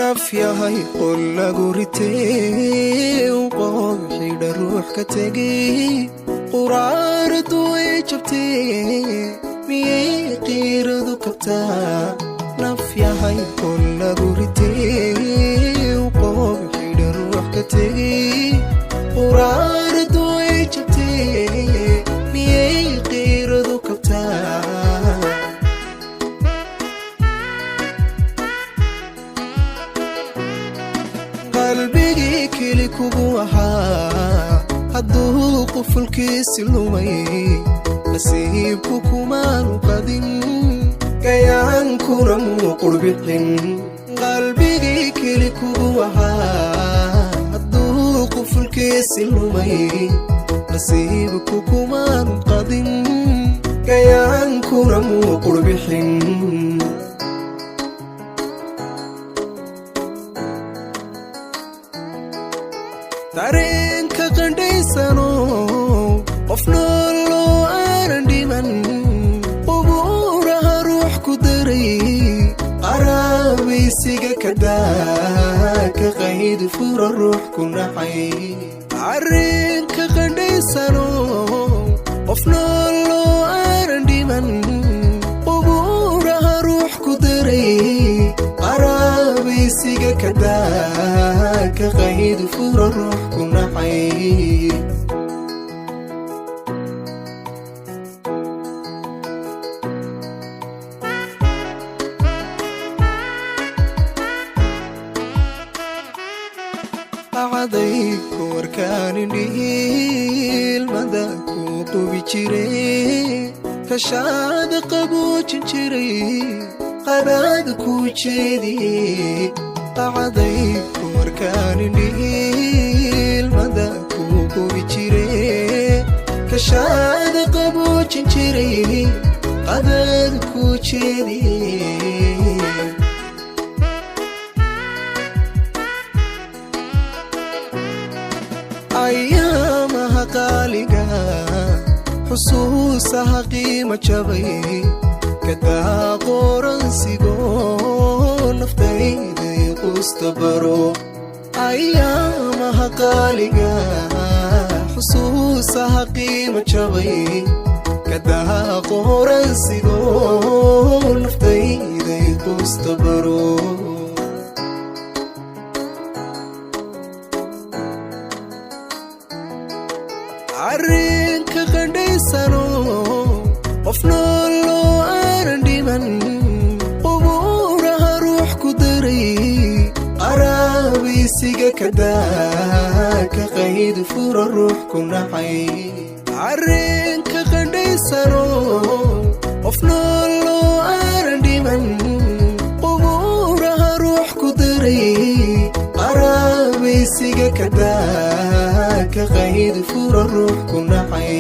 nafyahay qol lagu ritay qoxi dharuux ka tagay quraaradu way jabtay miyay qiiradu kabtaa nafyahay qol lagu ritay qoxi dharuux ka tagay quraaradu way jabtay miyay qiiradu kabtaa qalbigi keli kugu ahaa hadduu qufulkiisi lumay nasiibku kumaanu qadin gayaankuna muu qurbixin qalbigi keli kugu ahaa hadduu qufulkiisi lumay nasiibku kumaanu qadin gayaankuna muu qurbixin dareenka qandhaysano qof nooloo aanan dhiman qubuuraha ruux ku daray qaraabaysiga kadaa ka qayd fura ruux ku nacay dareenka qandhaysano qof nooloo aanan dhiman qubuuraha ruux ku daray qaraabaysiga kadaa ka qayd fura ruux ku nacay acaday ku warkaanin dhiilmada ku qubi jiray kashaada qaboojin jiray qanaad ku jeediyey acaday ku warkaanin dhiilmada ku qubi jiray kashaada qaboojin jiray qanaad ku jeediyey ayaamaha qaaliga xusuusaha qiima jabay kadaa qoransigoo naftayday qusta baro ayaamaha qaaliga xusuusaha qiima jabay kadaa qoransigoo naftayday qusta baro arrinka qandhaysano qof nooloo aanan dhiman qubuuraha ruux ku daray qaraabaysiga kadaa ka qayd fura ruux ku nacay arrinka qandhaysano qof nooloo aanan dhiman qubuuraha ruux ku daray qaraabaysiga kadaa ka qayd fura ruux ku nacay